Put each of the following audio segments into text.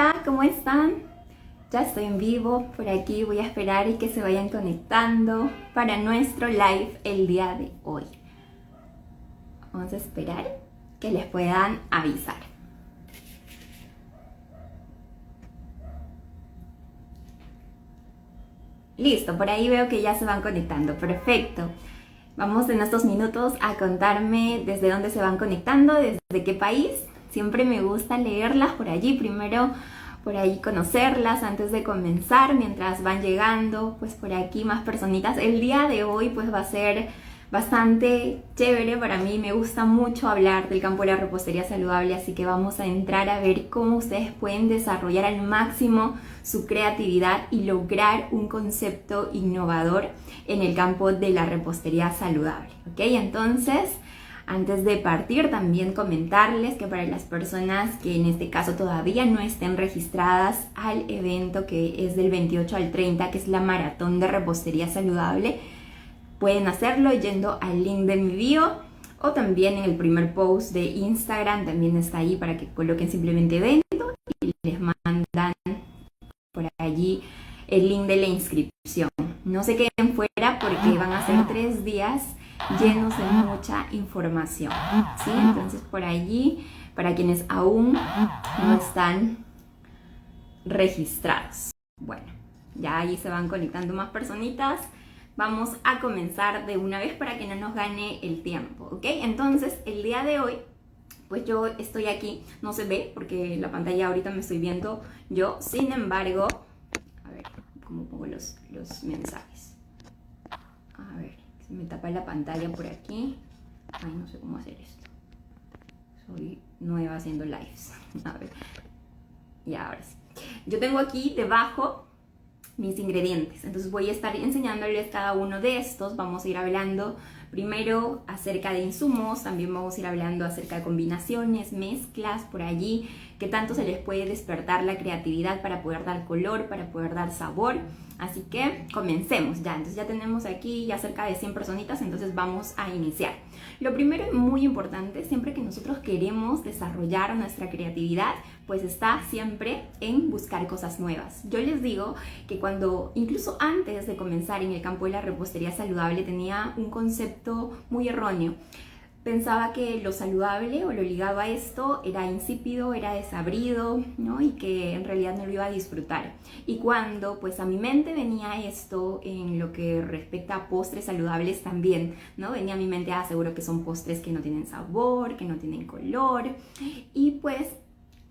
Hola, ¿cómo están? Ya estoy en vivo por aquí, voy a esperar y que se vayan conectando para nuestro live el día de hoy. Vamos a esperar que les puedan avisar. Listo, por ahí veo que ya se van conectando, perfecto. Vamos en estos minutos a contarme desde dónde se van conectando, desde qué país. Siempre me gusta leerlas por allí, primero por ahí conocerlas antes de comenzar, mientras van llegando, pues por aquí más personitas. El día de hoy pues va a ser bastante chévere para mí, me gusta mucho hablar del campo de la repostería saludable, así que vamos a entrar a ver cómo ustedes pueden desarrollar al máximo su creatividad y lograr un concepto innovador en el campo de la repostería saludable, ¿ok? Entonces, antes de partir, también comentarles que para las personas que en este caso todavía no estén registradas al evento que es del 28 al 30, que es la maratón de repostería saludable, pueden hacerlo yendo al link de mi bio o también en el primer post de Instagram, también está ahí para que coloquen simplemente evento y les mandan por allí el link de la inscripción. No se queden fuera porque van a ser 3 días llenos de mucha información, ¿sí? Entonces por allí, para quienes aún no están registrados. Bueno, ya ahí se van conectando más personitas. Vamos a comenzar de una vez para que no nos gane el tiempo, ¿ok? Entonces, el día de hoy, pues yo estoy aquí, no se ve porque la pantalla ahorita me estoy viendo yo, sin embargo, a ver, ¿cómo pongo los mensajes? A ver, se me tapa la pantalla por aquí. Ay, no sé cómo hacer esto. Soy nueva haciendo lives. A ver, y ahora sí. Yo tengo aquí debajo mis ingredientes, entonces voy a estar enseñándoles cada uno de estos. Vamos a ir hablando primero acerca de insumos, también vamos a ir hablando acerca de combinaciones, mezclas por allí, que tanto se les puede despertar la creatividad para poder dar color, para poder dar sabor. Así que comencemos ya. Entonces ya tenemos aquí ya cerca de 100 personitas, entonces vamos a iniciar. Lo primero y muy importante, siempre que nosotros queremos desarrollar nuestra creatividad, pues está siempre en buscar cosas nuevas. Yo les digo que cuando, incluso antes de comenzar en el campo de la repostería saludable, tenía un concepto muy erróneo. Pensaba que lo saludable o lo ligado a esto era insípido, era desabrido, ¿no? Y que en realidad no lo iba a disfrutar. Y cuando pues a mi mente venía esto en lo que respecta a postres saludables también, ¿no? Venía a mi mente, seguro que son postres que no tienen sabor, que no tienen color. Y pues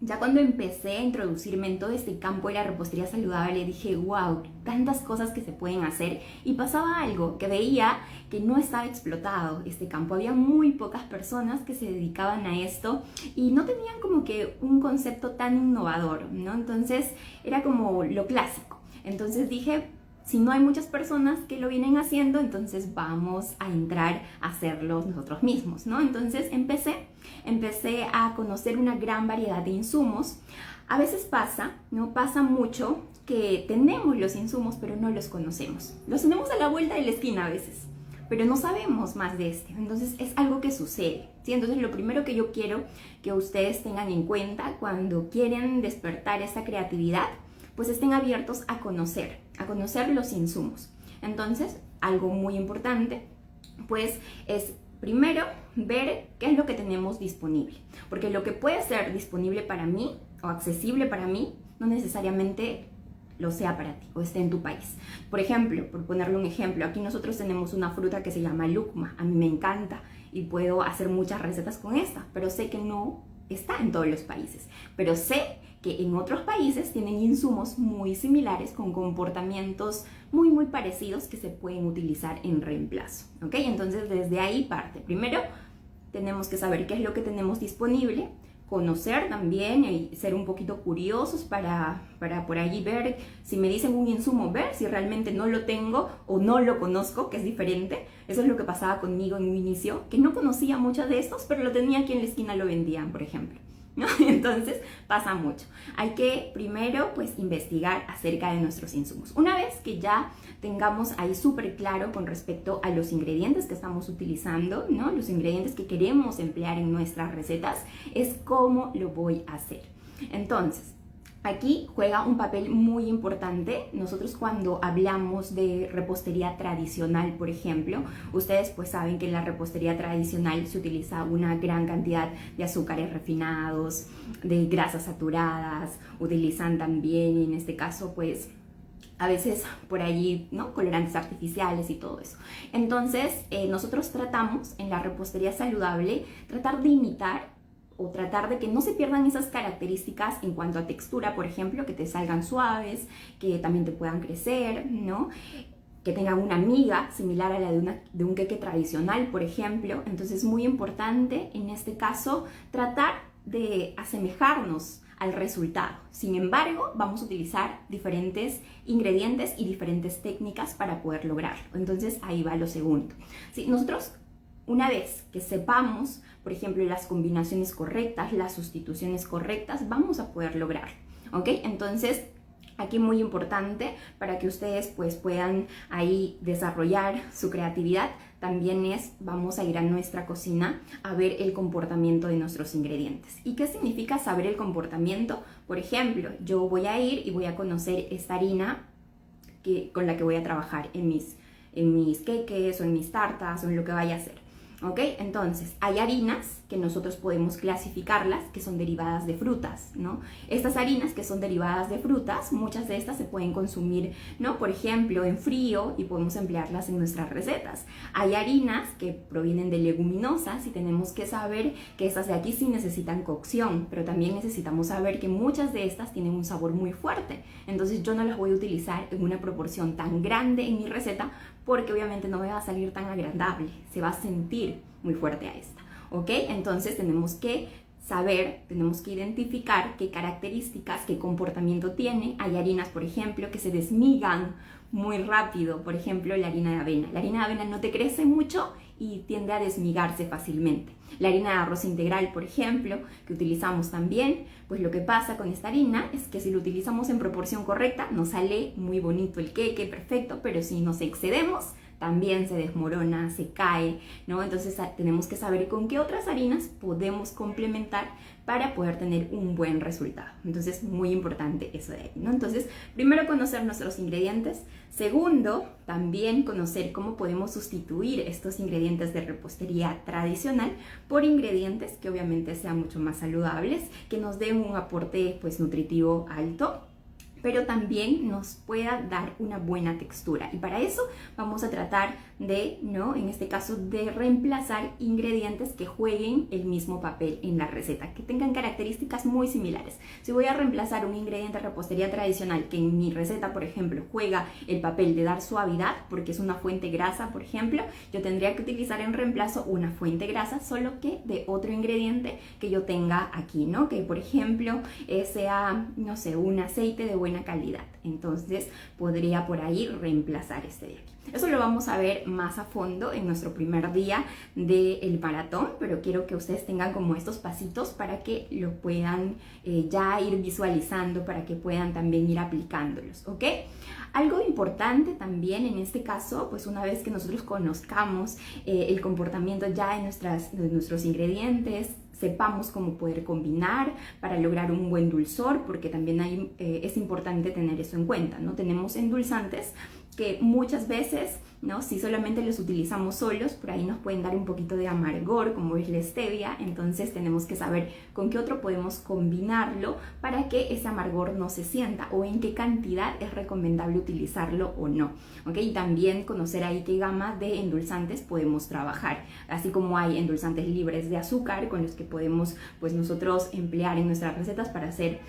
ya cuando empecé a introducirme en todo este campo de la repostería saludable, dije, wow, tantas cosas que se pueden hacer. Y pasaba algo, que veía que no estaba explotado este campo. Había muy pocas personas que se dedicaban a esto y no tenían como que un concepto tan innovador, ¿no? Entonces era como lo clásico. Entonces dije, si no hay muchas personas que lo vienen haciendo, entonces vamos a entrar a hacerlo nosotros mismos, ¿no? Entonces empecé a conocer una gran variedad de insumos. A veces pasa, ¿no? Pasa mucho que tenemos los insumos, pero no los conocemos. Los tenemos a la vuelta de la esquina a veces, pero no sabemos más de este. Entonces es algo que sucede, ¿sí? Entonces lo primero que yo quiero que ustedes tengan en cuenta cuando quieren despertar esta creatividad, pues estén abiertos a conocer los insumos. Entonces, algo muy importante, pues es primero ver qué es lo que tenemos disponible. Porque lo que puede ser disponible para mí o accesible para mí, no necesariamente lo sea para ti o esté en tu país. Por ejemplo, por ponerle un ejemplo, aquí nosotros tenemos una fruta que se llama lúcuma. A mí me encanta y puedo hacer muchas recetas con esta, pero sé que no está en todos los países. Pero sé que en otros países tienen insumos muy similares con comportamientos muy parecidos que se pueden utilizar en reemplazo, ¿ok? Entonces desde ahí parte. Primero tenemos que saber qué es lo que tenemos disponible, conocer también y ser un poquito curiosos para por allí ver si me dicen un insumo, ver si realmente no lo tengo o no lo conozco, que es diferente. Eso es lo que pasaba conmigo en un inicio, que no conocía muchos de estos, pero lo tenía aquí en la esquina, lo vendían, por ejemplo, ¿no? Entonces pasa mucho. Hay que primero pues investigar acerca de nuestros insumos. Una vez que ya tengamos ahí súper claro con respecto a los ingredientes que estamos utilizando, ¿no? Los ingredientes que queremos emplear en nuestras recetas, es cómo lo voy a hacer. Entonces, Aquí juega un papel muy importante. Nosotros cuando hablamos de repostería tradicional, por ejemplo, ustedes pues saben que en la repostería tradicional se utiliza una gran cantidad de azúcares refinados, de grasas saturadas, utilizan también en este caso pues a veces por allí, ¿no? Colorantes artificiales y todo eso. Entonces, nosotros tratamos en la repostería saludable, tratar de imitar o tratar de que no se pierdan esas características en cuanto a textura, por ejemplo, que te salgan suaves, que también te puedan crecer, ¿no? Que tengan una miga similar a la de un queque tradicional, por ejemplo. Entonces es muy importante en este caso tratar de asemejarnos al resultado. Sin embargo, vamos a utilizar diferentes ingredientes y diferentes técnicas para poder lograrlo. Entonces ahí va lo segundo. Sí, nosotros una vez que sepamos, por ejemplo, las combinaciones correctas, las sustituciones correctas, vamos a poder lograrlo, ¿ok? Entonces, aquí muy importante para que ustedes pues puedan ahí desarrollar su creatividad, también vamos a ir a nuestra cocina a ver el comportamiento de nuestros ingredientes. ¿Y qué significa saber el comportamiento? Por ejemplo, yo voy a ir y voy a conocer esta harina con la que voy a trabajar en mis queques o en mis tartas o en lo que vaya a hacer. ¿Ok? Entonces, hay harinas que nosotros podemos clasificarlas que son derivadas de frutas, ¿no? Estas harinas que son derivadas de frutas, muchas de estas se pueden consumir, ¿no? Por ejemplo, en frío y podemos emplearlas en nuestras recetas. Hay harinas que provienen de leguminosas y tenemos que saber que estas de aquí sí necesitan cocción, pero también necesitamos saber que muchas de estas tienen un sabor muy fuerte. Entonces, yo no las voy a utilizar en una proporción tan grande en mi receta porque obviamente no me va a salir tan agradable, se va a sentir muy fuerte a esta, ¿ok? Entonces tenemos que saber, tenemos que identificar qué características, qué comportamiento tiene. Hay harinas, por ejemplo, que se desmigan muy rápido, por ejemplo, la harina de avena. La harina de avena no te crece mucho y tiende a desmigarse fácilmente. La harina de arroz integral, por ejemplo, que utilizamos también, pues lo que pasa con esta harina es que si lo utilizamos en proporción correcta, nos sale muy bonito el queque, perfecto, pero si nos excedemos, también se desmorona, se cae, ¿no? Entonces tenemos que saber con qué otras harinas podemos complementar para poder tener un buen resultado. Entonces, muy importante eso de ahí, ¿no? Entonces, primero conocer nuestros ingredientes. Segundo, también conocer cómo podemos sustituir estos ingredientes de repostería tradicional por ingredientes que obviamente sean mucho más saludables, que nos den un aporte pues nutritivo alto, pero también nos pueda dar una buena textura. Y para eso vamos a tratar de, ¿no? En este caso, de reemplazar ingredientes que jueguen el mismo papel en la receta, que tengan características muy similares. Si voy a reemplazar un ingrediente de repostería tradicional que en mi receta, por ejemplo, juega el papel de dar suavidad, porque es una fuente grasa, por ejemplo, yo tendría que utilizar en reemplazo una fuente grasa, solo que de otro ingrediente que yo tenga aquí, ¿no? Que, por ejemplo, sea, no sé, un aceite de buena calidad. Entonces podría por ahí reemplazar este de aquí. Eso lo vamos a ver más a fondo en nuestro primer día del maratón, pero quiero que ustedes tengan como estos pasitos para que lo puedan ya ir visualizando, para que puedan también ir aplicándolos, ¿ok? Algo importante también en este caso, pues una vez que nosotros conozcamos el comportamiento ya de nuestros ingredientes, sepamos cómo poder combinar para lograr un buen dulzor, porque también es importante tener eso en cuenta, ¿no? Tenemos endulzantes que muchas veces, ¿no? Si solamente los utilizamos solos, por ahí nos pueden dar un poquito de amargor, como es la stevia. Entonces tenemos que saber con qué otro podemos combinarlo para que ese amargor no se sienta, o en qué cantidad es recomendable utilizarlo o no, ¿ok? Y también conocer ahí qué gama de endulzantes podemos trabajar, así como hay endulzantes libres de azúcar con los que podemos pues nosotros emplear en nuestras recetas para hacer,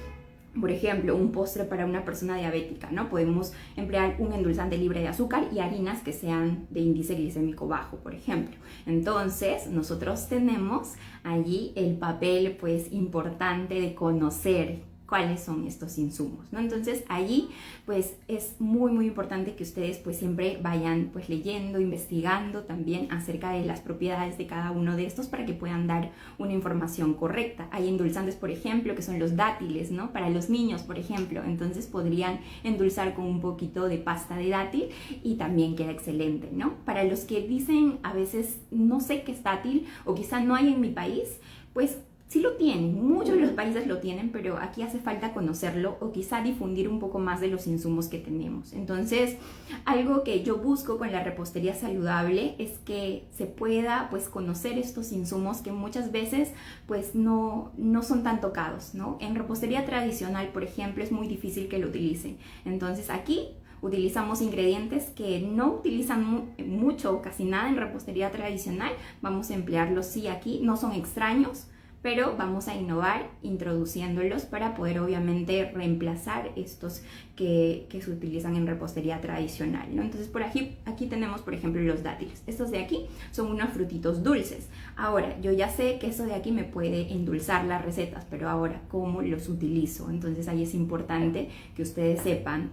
por ejemplo, un postre para una persona diabética, ¿no? Podemos emplear un endulzante libre de azúcar y harinas que sean de índice glicémico bajo, por ejemplo. Entonces, nosotros tenemos allí el papel, pues, importante de conocer cuáles son estos insumos, ¿no? Entonces allí pues es muy importante que ustedes pues siempre vayan pues leyendo, investigando también acerca de las propiedades de cada uno de estos para que puedan dar una información correcta. Hay endulzantes, por ejemplo, que son los dátiles, ¿no? Para los niños, por ejemplo, entonces podrían endulzar con un poquito de pasta de dátil y también queda excelente, ¿no? Para los que dicen a veces no sé qué es dátil o quizá no hay en mi país, pues sí lo tienen, muchos de los países lo tienen, pero aquí hace falta conocerlo o quizá difundir un poco más de los insumos que tenemos. Entonces, algo que yo busco con la repostería saludable es que se pueda pues conocer estos insumos que muchas veces pues no son tan tocados, ¿no? En repostería tradicional, por ejemplo, es muy difícil que lo utilicen. Entonces aquí utilizamos ingredientes que no utilizan mucho o casi nada en repostería tradicional. Vamos a emplearlos sí aquí, no son extraños, pero vamos a innovar introduciéndolos para poder obviamente reemplazar estos que se utilizan en repostería tradicional, ¿no? Entonces por aquí tenemos por ejemplo los dátiles. Estos de aquí son unos frutitos dulces. Ahora, yo ya sé que eso de aquí me puede endulzar las recetas, pero ahora, ¿cómo los utilizo? Entonces ahí es importante que ustedes sepan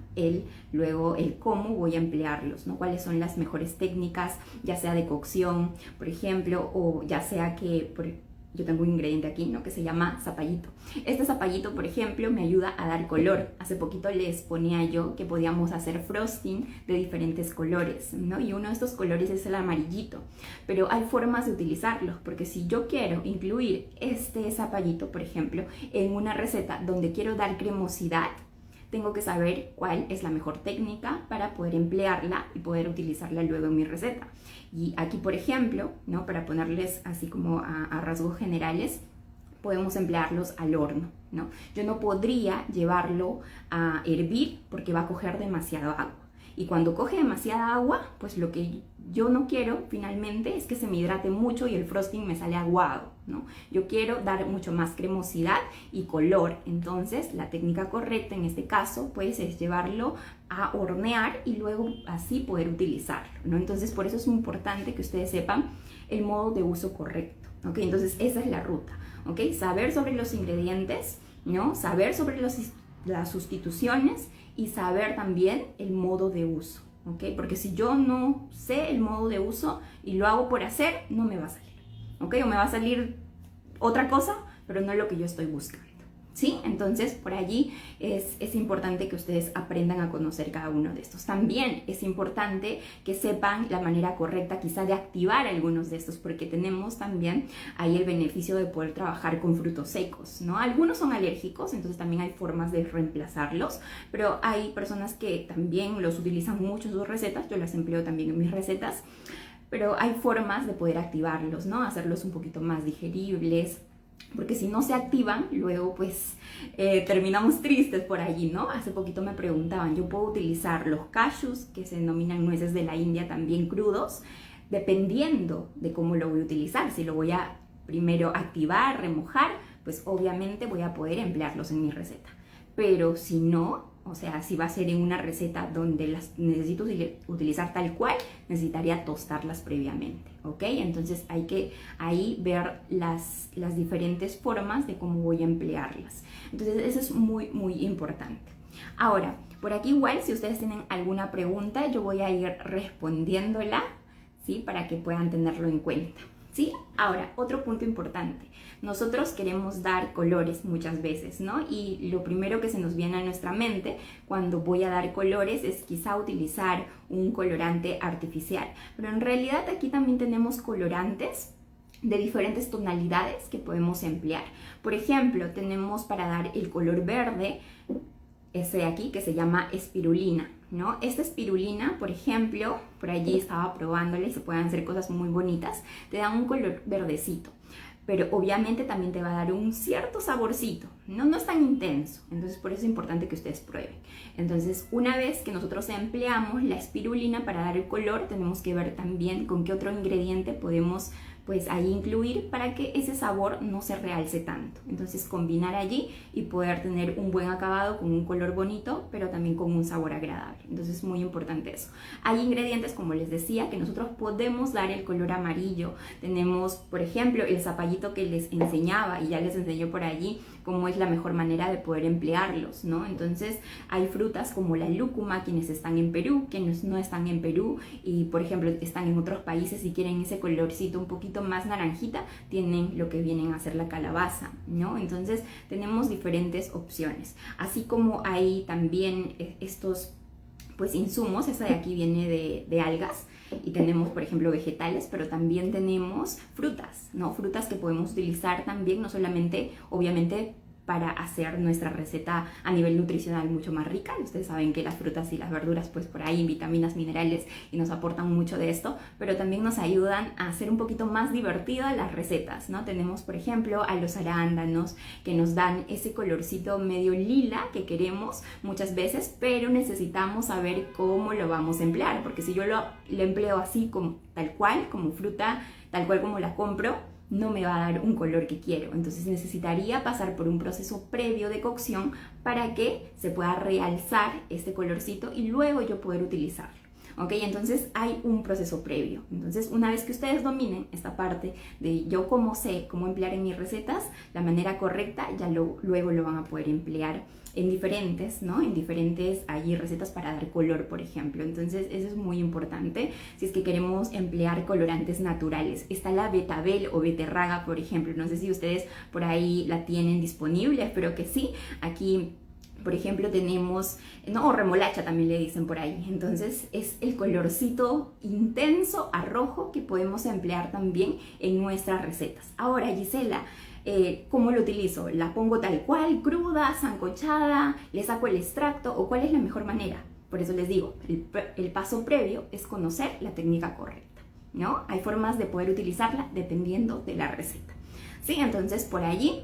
luego el cómo voy a emplearlos, ¿no? Cuáles son las mejores técnicas, ya sea de cocción, por ejemplo, o ya sea que yo tengo un ingrediente aquí, ¿no? Que se llama zapallito. Este zapallito, por ejemplo, me ayuda a dar color. Hace poquito les ponía yo que podíamos hacer frosting de diferentes colores, ¿no? Y uno de estos colores es el amarillito. Pero hay formas de utilizarlos, porque si yo quiero incluir este zapallito, por ejemplo, en una receta donde quiero dar cremosidad, tengo que saber cuál es la mejor técnica para poder emplearla y poder utilizarla luego en mi receta. Y aquí, por ejemplo, ¿no? Para ponerles así como a rasgos generales, podemos emplearlos al horno, ¿no? Yo no podría llevarlo a hervir porque va a coger demasiado agua. Y cuando coge demasiada agua, pues lo que yo no quiero finalmente es que se me hidrate mucho y el frosting me sale aguado, ¿no? Yo quiero dar mucho más cremosidad y color. Entonces la técnica correcta en este caso pues es llevarlo a hornear y luego así poder utilizarlo, ¿no? Entonces por eso es muy importante que ustedes sepan el modo de uso correcto, ¿ok? Entonces esa es la ruta, ¿ok? Saber sobre los ingredientes, ¿no? Saber sobre las sustituciones y saber también el modo de uso, ¿ok? Porque si yo no sé el modo de uso y lo hago por hacer, no me va a salir, ¿ok? O me va a salir otra cosa, pero no lo que yo estoy buscando, ¿sí? Entonces, por allí es importante que ustedes aprendan a conocer cada uno de estos. También es importante que sepan la manera correcta quizá de activar algunos de estos, porque tenemos también ahí el beneficio de poder trabajar con frutos secos, ¿no? Algunos son alérgicos, entonces también hay formas de reemplazarlos, pero hay personas que también los utilizan mucho en sus recetas. Yo las empleo también en mis recetas, pero hay formas de poder activarlos, ¿no? Hacerlos un poquito más digeribles, porque si no se activan, luego pues terminamos tristes por allí, ¿no? Hace poquito me preguntaban, ¿yo puedo utilizar los cashews, que se denominan nueces de la India, también crudos? Dependiendo de cómo lo voy a utilizar. Si lo voy a primero activar, remojar, pues obviamente voy a poder emplearlos en mi receta. Pero si no, o sea, si va a ser en una receta donde las necesito utilizar tal cual, necesitaría tostarlas previamente, ¿ok? Entonces hay que ahí ver las diferentes formas de cómo voy a emplearlas. Entonces eso es muy, muy importante. Ahora, por aquí igual, si ustedes tienen alguna pregunta, yo voy a ir respondiéndola, ¿sí? Para que puedan tenerlo en cuenta, ¿sí? Ahora, otro punto importante. Nosotros queremos dar colores muchas veces, ¿no? Y lo primero que se nos viene a nuestra mente cuando voy a dar colores es quizá utilizar un colorante artificial. Pero en realidad aquí también tenemos colorantes de diferentes tonalidades que podemos emplear. Por ejemplo, tenemos para dar el color verde, ese de aquí que se llama espirulina, ¿no? Esta espirulina, por ejemplo, por allí estaba probándola y se pueden hacer cosas muy bonitas, te dan un color verdecito, pero obviamente también te va a dar un cierto saborcito, no es tan intenso. Entonces por eso es importante que ustedes prueben. Entonces una vez que nosotros empleamos la espirulina para dar el color, tenemos que ver también con qué otro ingrediente podemos pues ahí incluir para que ese sabor no se realce tanto. Entonces combinar allí y poder tener un buen acabado con un color bonito, pero también con un sabor agradable. Entonces es muy importante eso. Hay ingredientes, como les decía, que nosotros podemos dar el color amarillo. Tenemos, por ejemplo, el zapallito que les enseñaba y ya les enseñó por allí cómo es la mejor manera de poder emplearlos, ¿no? Entonces hay frutas como la lúcuma, quienes están en Perú, quienes no están en Perú y por ejemplo están en otros países y quieren ese colorcito un poquito más naranjita, tienen lo que vienen a ser la calabaza, ¿no? Entonces tenemos diferentes opciones, así como hay también estos pues insumos. Esta de aquí viene de algas y tenemos, por ejemplo, vegetales, pero también tenemos frutas, ¿no? Frutas que podemos utilizar también, no solamente, obviamente, para hacer nuestra receta a nivel nutricional mucho más rica. Ustedes saben que las frutas y las verduras, pues por ahí, vitaminas, minerales, y nos aportan mucho de esto, pero también nos ayudan a hacer un poquito más divertidas las recetas, ¿no? Tenemos, por ejemplo, a los arándanos, que nos dan ese colorcito medio lila que queremos muchas veces, pero necesitamos saber cómo lo vamos a emplear, porque si yo lo empleo así, como, tal cual, como fruta, tal cual como la compro, no me va a dar un color que quiero. Entonces necesitaría pasar por un proceso previo de cocción para que se pueda realzar este colorcito y luego yo poder utilizarlo. ¿Ok? Entonces hay un proceso previo. Entonces, una vez que ustedes dominen esta parte de yo cómo sé cómo emplear en mis recetas, la manera correcta, ya luego lo van a poder emplear en diferentes, ¿no? En diferentes allí recetas para dar color, por ejemplo. Entonces, eso es muy importante si es que queremos emplear colorantes naturales. Está la betabel o beterraga, por ejemplo. No sé si ustedes por ahí la tienen disponible, espero que sí. Aquí, por ejemplo, tenemos, no, o remolacha también le dicen por ahí. Entonces es el colorcito intenso a rojo que podemos emplear también en nuestras recetas. Ahora, Gisela, ¿cómo lo utilizo? ¿La pongo tal cual, cruda, sancochada? ¿Le saco el extracto? ¿O cuál es la mejor manera? Por eso les digo, el paso previo es conocer la técnica correcta, ¿no? Hay formas de poder utilizarla dependiendo de la receta. ¿Sí? Entonces, por allí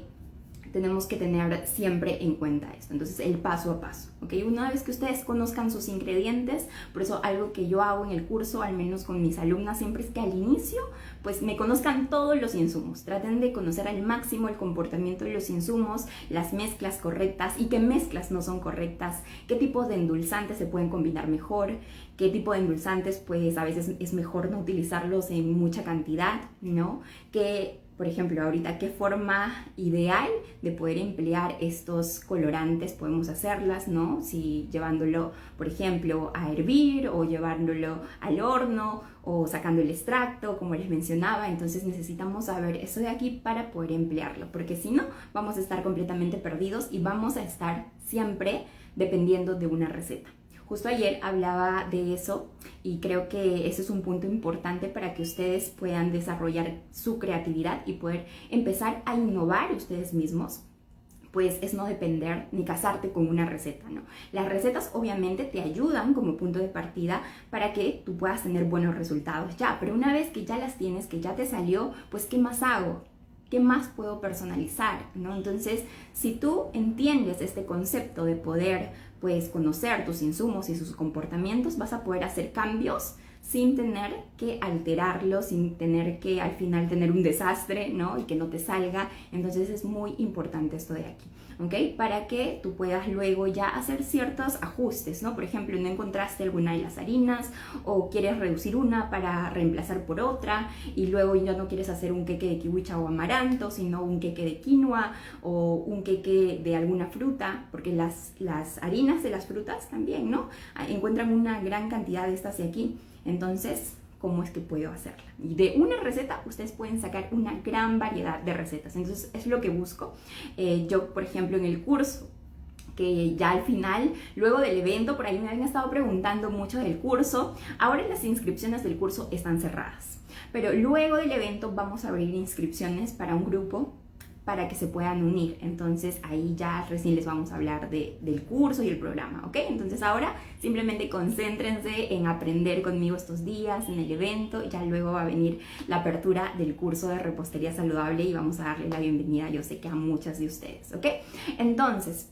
tenemos que tener siempre en cuenta esto. Entonces, el paso a paso, ¿ok? Una vez que ustedes conozcan sus ingredientes, por eso algo que yo hago en el curso, al menos con mis alumnas, siempre es que al inicio, pues me conozcan todos los insumos. Traten de conocer al máximo el comportamiento de los insumos, las mezclas correctas y qué mezclas no son correctas, qué tipos de endulzantes se pueden combinar mejor, qué tipo de endulzantes, pues a veces es mejor no utilizarlos en mucha cantidad, ¿no? Por ejemplo, ahorita, ¿qué forma ideal de poder emplear estos colorantes podemos hacerlas, ¿no? Si llevándolo, por ejemplo, a hervir o llevándolo al horno o sacando el extracto, como les mencionaba. Entonces necesitamos saber eso de aquí para poder emplearlo, porque si no, vamos a estar completamente perdidos y vamos a estar siempre dependiendo de una receta. Justo ayer hablaba de eso y creo que ese es un punto importante para que ustedes puedan desarrollar su creatividad y poder empezar a innovar ustedes mismos. Pues es no depender ni casarte con una receta, ¿no? Las recetas obviamente te ayudan como punto de partida para que tú puedas tener buenos resultados ya, pero una vez que ya las tienes, que ya te salió, pues ¿qué más hago? ¿Qué más puedo personalizar? ¿No? Entonces, si tú entiendes este concepto de poder pues conocer tus insumos y sus comportamientos, vas a poder hacer cambios sin tener que alterarlos, sin tener que al final tener un desastre, ¿no? Y que no te salga. Entonces es muy importante esto de aquí, ¿ok? Para que tú puedas luego ya hacer ciertos ajustes, ¿no? Por ejemplo, no encontraste alguna de las harinas o quieres reducir una para reemplazar por otra y luego ya no quieres hacer un queque de kiwicha o amaranto, sino un queque de quinoa o un queque de alguna fruta, porque las harinas de las frutas también, ¿no? Encuentran una gran cantidad de estas de aquí. Entonces, ¿cómo es que puedo hacerla? Y de una receta, ustedes pueden sacar una gran variedad de recetas. Entonces, es lo que busco. Yo, por ejemplo, en el curso, que ya al final, luego del evento, por ahí me habían estado preguntando mucho del curso. Ahora las inscripciones del curso están cerradas. Pero luego del evento vamos a abrir inscripciones para un grupo para que se puedan unir. Entonces ahí ya recién les vamos a hablar del curso y el programa, ¿ok? Entonces ahora simplemente concéntrense en aprender conmigo estos días, en el evento. Ya luego va a venir la apertura del curso de repostería saludable y vamos a darle la bienvenida, yo sé que a muchas de ustedes, ¿ok? Entonces,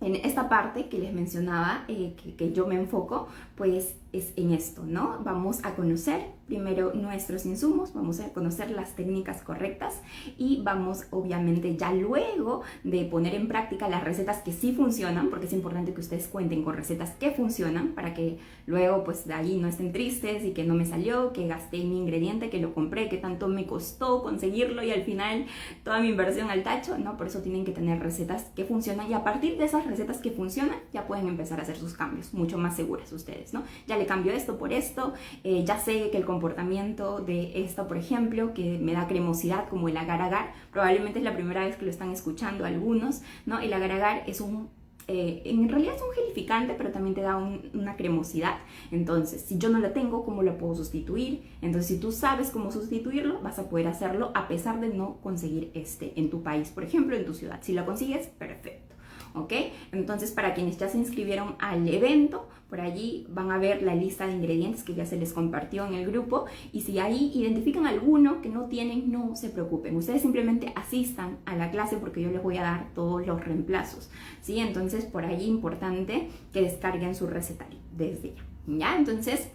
en esta parte que les mencionaba, que yo me enfoco, pues es en esto, ¿no? Vamos a conocer primero nuestros insumos, vamos a conocer las técnicas correctas y vamos obviamente ya luego de poner en práctica las recetas que sí funcionan, porque es importante que ustedes cuenten con recetas que funcionan para que luego pues de ahí no estén tristes y que no me salió, que gasté mi ingrediente, que lo compré, que tanto me costó conseguirlo y al final toda mi inversión al tacho, ¿no? Por eso tienen que tener recetas que funcionan y a partir de esas recetas que funcionan ya pueden empezar a hacer sus cambios mucho más seguras ustedes, ¿no? Ya le cambio esto por esto, ya sé que el comportamiento de esto, por ejemplo, que me da cremosidad como el agar agar, probablemente es la primera vez que lo están escuchando algunos, ¿no? El agar agar es un en realidad es un gelificante, pero también te da una cremosidad. Entonces, si yo no la tengo, ¿cómo la puedo sustituir? Entonces, si tú sabes cómo sustituirlo, vas a poder hacerlo a pesar de no conseguir este en tu país, por ejemplo, en tu ciudad. Si lo consigues, perfecto. ¿Ok? Entonces, para quienes ya se inscribieron al evento, por allí van a ver la lista de ingredientes que ya se les compartió en el grupo, y si ahí identifican alguno que no tienen, no se preocupen. Ustedes simplemente asistan a la clase porque yo les voy a dar todos los reemplazos, ¿sí? Entonces, por allí importante que descarguen su recetario desde ya, ¿ya? Entonces,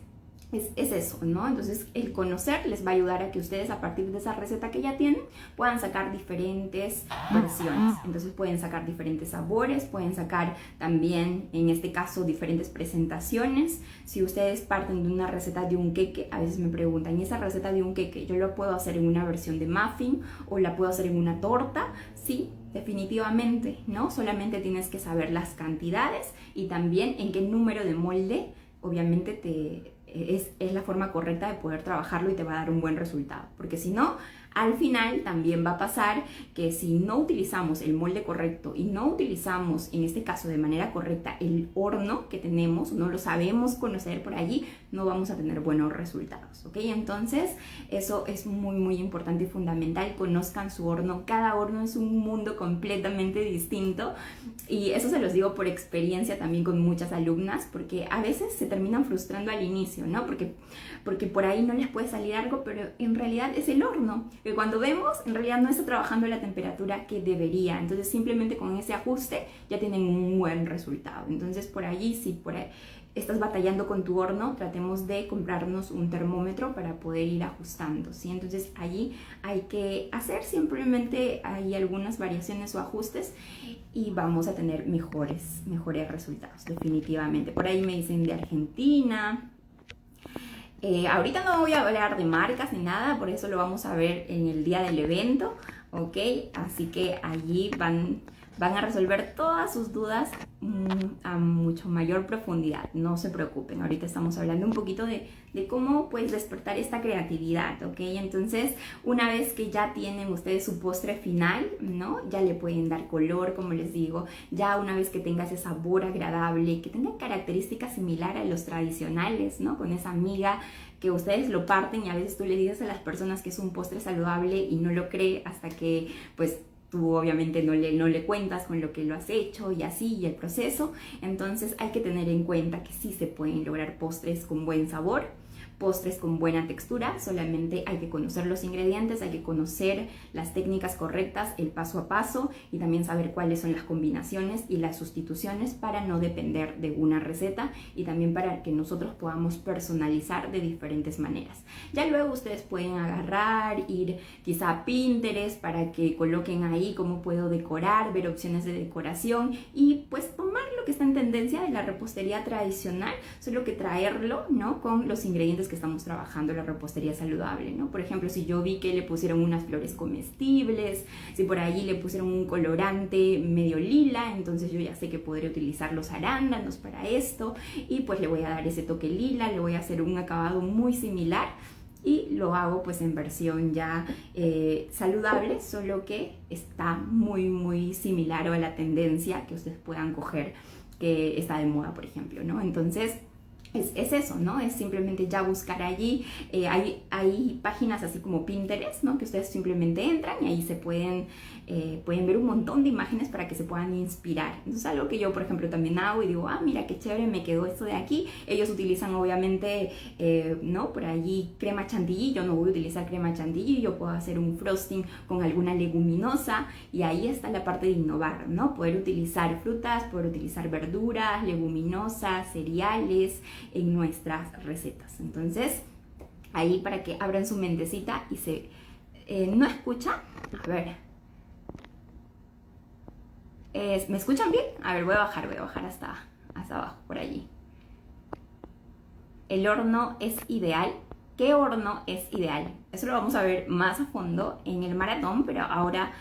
es eso, ¿no? Entonces el conocer les va a ayudar a que ustedes a partir de esa receta que ya tienen puedan sacar diferentes versiones. Entonces pueden sacar diferentes sabores, pueden sacar también, en este caso, diferentes presentaciones. Si ustedes parten de una receta de un queque, a veces me preguntan, ¿y esa receta de un queque yo la puedo hacer en una versión de muffin o la puedo hacer en una torta? Sí, definitivamente, ¿no? Solamente tienes que saber las cantidades y también en qué número de molde, obviamente es la forma correcta de poder trabajarlo y te va a dar un buen resultado. Porque si no, al final también va a pasar que si no utilizamos el molde correcto y no utilizamos, en este caso de manera correcta, el horno que tenemos, no lo sabemos conocer por allí, no vamos a tener buenos resultados, ¿ok? Entonces, eso es muy importante y fundamental. Conozcan su horno. Cada horno es un mundo completamente distinto y eso se los digo por experiencia también con muchas alumnas, porque a veces se terminan frustrando al inicio, ¿no? Porque por ahí no les puede salir algo, pero en realidad es el horno, que cuando vemos, en realidad no está trabajando a la temperatura que debería. Entonces, simplemente con ese ajuste ya tienen un buen resultado. Entonces, por allí, si por ahí estás batallando con tu horno, tratemos de comprarnos un termómetro para poder ir ajustando, ¿sí? Entonces, allí hay que hacer simplemente hay algunas variaciones o ajustes y vamos a tener mejores resultados, definitivamente. Por ahí me dicen de Argentina. Ahorita no voy a hablar de marcas ni nada, por eso lo vamos a ver en el día del evento, ¿ok? Así que allí van a resolver todas sus dudas a mucho mayor profundidad. No se preocupen, ahorita estamos hablando un poquito de cómo pues despertar esta creatividad, ¿ok? Entonces, una vez que ya tienen ustedes su postre final, ¿no? Ya le pueden dar color, como les digo, ya una vez que tenga ese sabor agradable, que tenga características similares a los tradicionales, ¿no? Con esa miga que ustedes lo parten y a veces tú le dices a las personas que es un postre saludable y no lo cree hasta que pues tú obviamente no le cuentas con lo que lo has hecho y así, y el proceso. Entonces hay que tener en cuenta que sí se pueden lograr postres con buen sabor, postres con buena textura, solamente hay que conocer los ingredientes, hay que conocer las técnicas correctas, el paso a paso, y también saber cuáles son las combinaciones y las sustituciones para no depender de una receta, y también para que nosotros podamos personalizar de diferentes maneras. Ya luego ustedes pueden agarrar, ir quizá a Pinterest para que coloquen ahí cómo puedo decorar, ver opciones de decoración y pues tomar lo que está en tendencia de la repostería tradicional, solo que traerlo, ¿no? Con los ingredientes que estamos trabajando, la repostería saludable, ¿no? Por ejemplo, si yo vi que le pusieron unas flores comestibles, si por allí le pusieron un colorante medio lila, entonces yo ya sé que podré utilizar los arándanos para esto y pues le voy a dar ese toque lila, le voy a hacer un acabado muy similar y lo hago pues en versión ya saludable, solo que está muy similar a la tendencia que ustedes puedan coger que está de moda, por ejemplo, ¿no? Entonces es eso, ¿no? Es simplemente ya buscar allí, hay páginas así como Pinterest, ¿no? Que ustedes simplemente entran y ahí se pueden ver un montón de imágenes para que se puedan inspirar. Entonces algo que yo, por ejemplo, también hago y digo, mira qué chévere, me quedó esto de aquí. Ellos utilizan obviamente, ¿no? Por allí crema chantilly, yo no voy a utilizar crema chantilly, yo puedo hacer un frosting con alguna leguminosa y ahí está la parte de innovar, ¿no? Poder utilizar frutas, poder utilizar verduras, leguminosas, cereales en nuestras recetas. Entonces, ahí para que abran su mentecita y se... ¿no escucha? A ver. ¿Me escuchan bien? A ver, voy a bajar hasta abajo, por allí. El horno es ideal. ¿Qué horno es ideal? Eso lo vamos a ver más a fondo en el maratón, pero ahora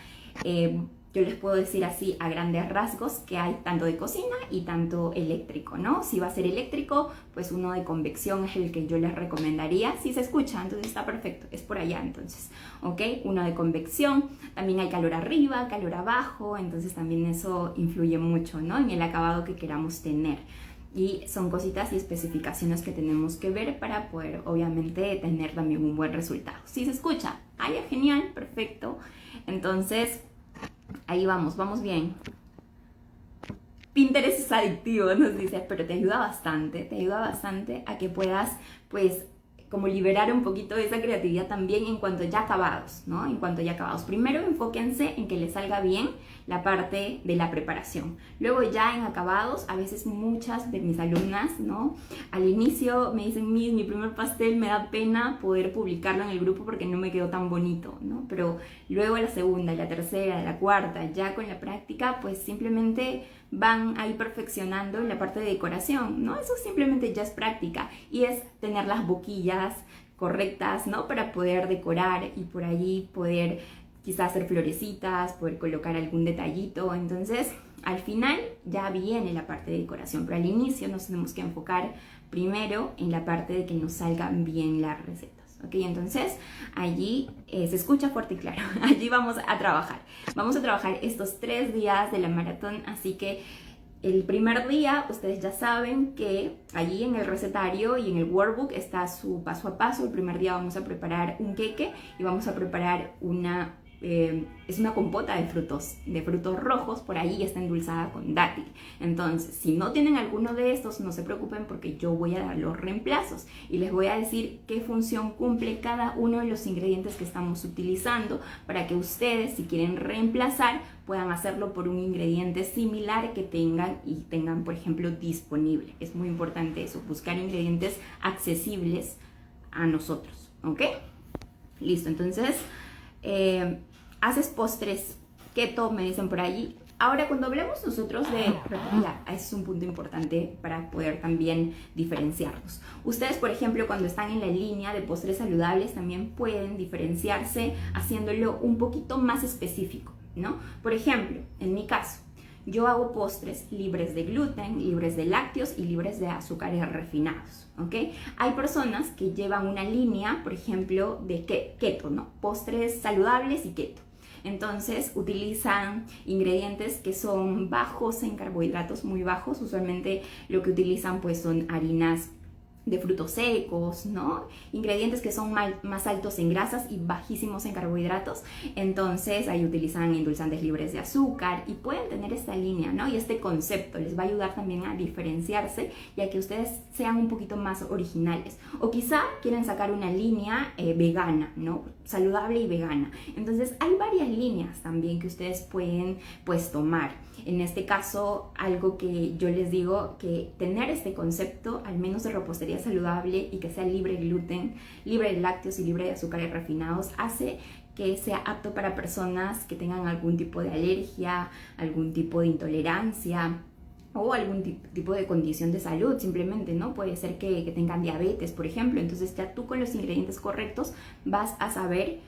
yo les puedo decir así a grandes rasgos que hay tanto de cocina y tanto eléctrico, ¿no? Si va a ser eléctrico, pues uno de convección es el que yo les recomendaría. Si se escucha, entonces está perfecto, es por allá entonces, ¿ok? Uno de convección, también hay calor arriba, calor abajo, entonces también eso influye mucho, ¿no? En el acabado que queramos tener. Y son cositas y especificaciones que tenemos que ver para poder, obviamente, tener también un buen resultado. Si se escucha, genial, perfecto. Entonces, ahí vamos bien. Pinterest es adictivo, nos dice, pero te ayuda bastante a que puedas, pues, como liberar un poquito de esa creatividad también en cuanto ya acabados, ¿no? En cuanto ya acabados. Primero enfóquense en que les salga bien la parte de la preparación. Luego ya en acabados, a veces muchas de mis alumnas, ¿no? Al inicio me dicen, mi primer pastel me da pena poder publicarlo en el grupo porque no me quedó tan bonito, ¿no? Pero luego la segunda, la tercera, la cuarta, ya con la práctica, pues simplemente van ahí perfeccionando en la parte de decoración, ¿no? Eso simplemente ya es práctica y es tener las boquillas correctas, ¿no? Para poder decorar y por allí poder quizás hacer florecitas, poder colocar algún detallito. Entonces, al final ya viene la parte de decoración, pero al inicio nos tenemos que enfocar primero en la parte de que nos salgan bien las recetas. ¿Ok? Entonces allí se escucha fuerte y claro, allí vamos a trabajar estos 3 días de la maratón, así que el primer día ustedes ya saben que allí en el recetario y en el workbook está su paso a paso. El primer día vamos a preparar un queque y vamos a preparar es una compota de frutos rojos, por ahí está endulzada con dátil. Entonces, si no tienen alguno de estos, no se preocupen porque yo voy a dar los reemplazos y les voy a decir qué función cumple cada uno de los ingredientes que estamos utilizando para que ustedes, si quieren reemplazar, puedan hacerlo por un ingrediente similar que tengan, por ejemplo, disponible. Es muy importante eso, buscar ingredientes accesibles a nosotros, ¿ok? Listo, entonces haces postres keto, me dicen por allí. Ahora, cuando hablamos nosotros de ya, ese es un punto importante para poder también diferenciarnos. Ustedes, por ejemplo, cuando están en la línea de postres saludables, también pueden diferenciarse haciéndolo un poquito más específico, ¿no? Por ejemplo, en mi caso, yo hago postres libres de gluten, libres de lácteos y libres de azúcares refinados, ¿ok? Hay personas que llevan una línea, por ejemplo, de keto, ¿no? Postres saludables y keto. Entonces utilizan ingredientes que son bajos en carbohidratos, muy bajos. Usualmente lo que utilizan pues son harinas de frutos secos, ¿no? Ingredientes que son más altos en grasas y bajísimos en carbohidratos. Entonces ahí utilizan endulzantes libres de azúcar y pueden tener esta línea, ¿no? Y este concepto les va a ayudar también a diferenciarse y a que ustedes sean un poquito más originales. O quizá quieren sacar una línea vegana, ¿no? Saludable y vegana. Entonces hay varias líneas también que ustedes pueden pues tomar. En este caso, algo que yo les digo, que tener este concepto, al menos de repostería saludable y que sea libre de gluten, libre de lácteos y libre de azúcares refinados, hace que sea apto para personas que tengan algún tipo de alergia, algún tipo de intolerancia o algún tipo de condición de salud, simplemente, ¿no? Puede ser que tengan diabetes, por ejemplo. Entonces ya tú con los ingredientes correctos vas a saber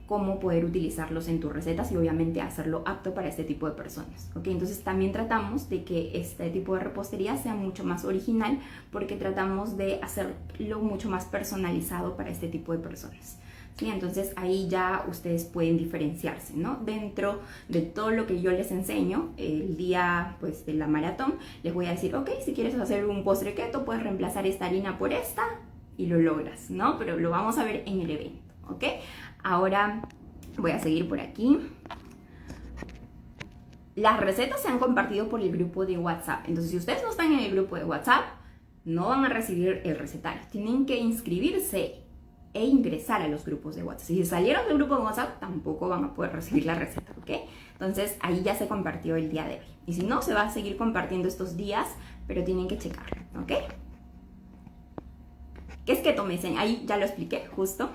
cómo poder utilizarlos en tus recetas y obviamente hacerlo apto para este tipo de personas, ¿ok? Entonces también tratamos de que este tipo de repostería sea mucho más original porque tratamos de hacerlo mucho más personalizado para este tipo de personas, ¿sí? Entonces ahí ya ustedes pueden diferenciarse, ¿no? Dentro de todo lo que yo les enseño el día pues de la maratón, les voy a decir, ok, si quieres hacer un postre keto, puedes reemplazar esta harina por esta y lo logras, ¿no? Pero lo vamos a ver en el evento, ¿ok? Ahora voy a seguir por aquí. Las recetas se han compartido por el grupo de WhatsApp. Entonces, si ustedes no están en el grupo de WhatsApp, no van a recibir el recetario. Tienen que inscribirse e ingresar a los grupos de WhatsApp. Si salieron del grupo de WhatsApp, tampoco van a poder recibir la receta, ¿ok? Entonces, ahí ya se compartió el día de hoy. Y si no, se va a seguir compartiendo estos días, pero tienen que checarlo, ¿ok? ¿Qué es keto? Me dicen, ahí ya lo expliqué, justo.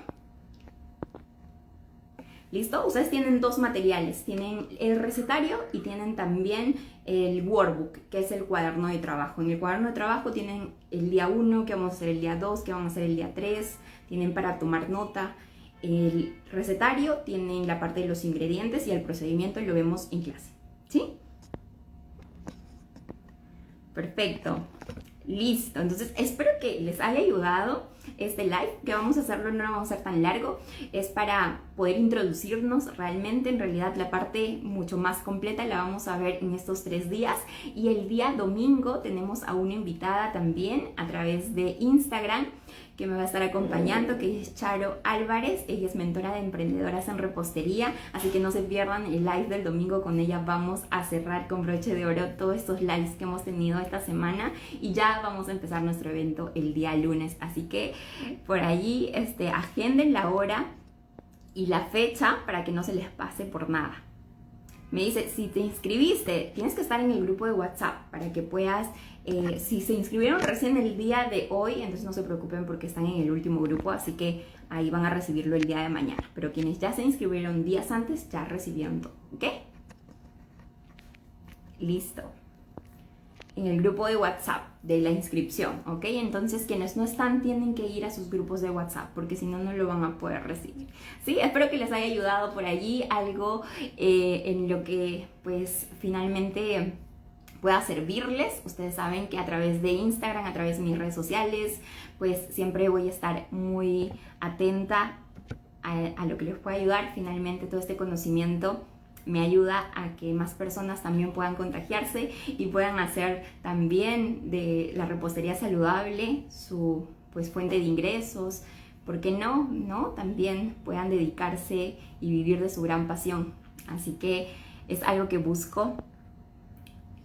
¿Listo? Ustedes tienen dos materiales, tienen el recetario y tienen también el workbook, que es el cuaderno de trabajo. En el cuaderno de trabajo tienen el día 1, que vamos a hacer el día 2, que vamos a hacer el día 3, tienen para tomar nota. el recetario, tienen la parte de los ingredientes y el procedimiento lo vemos en clase, ¿sí? Perfecto. Listo, entonces espero que les haya ayudado este live, que vamos a hacerlo, no lo vamos a hacer tan largo, es para poder introducirnos realmente. En realidad la parte mucho más completa la vamos a ver en estos 3 días, y el día domingo tenemos a una invitada también a través de Instagram que me va a estar acompañando, que es Charo Álvarez. Ella es mentora de emprendedoras en repostería, así que no se pierdan el live del domingo. Con ella vamos a cerrar con broche de oro todos estos lives que hemos tenido esta semana, y ya vamos a empezar nuestro evento el día lunes, así que por allí agenden la hora y la fecha para que no se les pase por nada. Me dice, si te inscribiste, tienes que estar en el grupo de WhatsApp para que puedas, si se inscribieron recién el día de hoy, entonces no se preocupen porque están en el último grupo, así que ahí van a recibirlo el día de mañana. Pero quienes ya se inscribieron días antes, ya recibieron todo, ¿ok? Listo. En el grupo de WhatsApp de la inscripción, ¿ok? Entonces quienes no están tienen que ir a sus grupos de WhatsApp, porque si no, no lo van a poder recibir, ¿sí? Espero que les haya ayudado por allí algo en lo que pues finalmente pueda servirles. Ustedes saben que a través de Instagram, a través de mis redes sociales, pues siempre voy a estar muy atenta a lo que les pueda ayudar. Finalmente todo este conocimiento me ayuda a que más personas también puedan contagiarse y puedan hacer también de la repostería saludable su pues fuente de ingresos. ¿Por qué no? También puedan dedicarse y vivir de su gran pasión. Así que es algo que busco,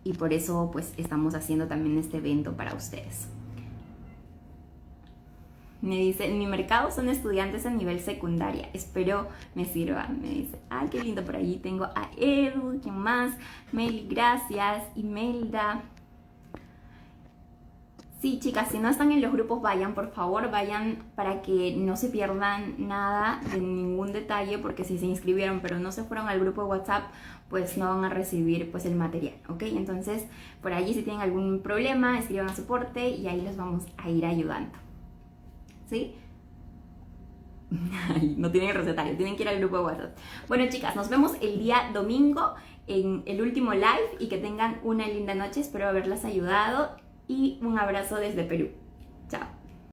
y por eso pues estamos haciendo también este evento para ustedes. Me dice, en mi mercado son estudiantes a nivel secundaria, espero me sirva. Me dice, ay, qué lindo, por allí tengo a Edu, ¿quién más? Meli, gracias, Imelda. Sí, chicas, si no están en los grupos, vayan, por favor, vayan para que no se pierdan nada de ningún detalle, porque si se inscribieron pero no se fueron al grupo de WhatsApp, pues no van a recibir pues el material, ¿ok? Entonces, por allí si tienen algún problema, escriban a soporte y ahí los vamos a ir ayudando. ¿Sí? No tienen el recetario, tienen que ir al grupo de WhatsApp. Bueno, chicas, nos vemos el día domingo en el último live, y que tengan una linda noche. Espero haberlas ayudado, y un abrazo desde Perú.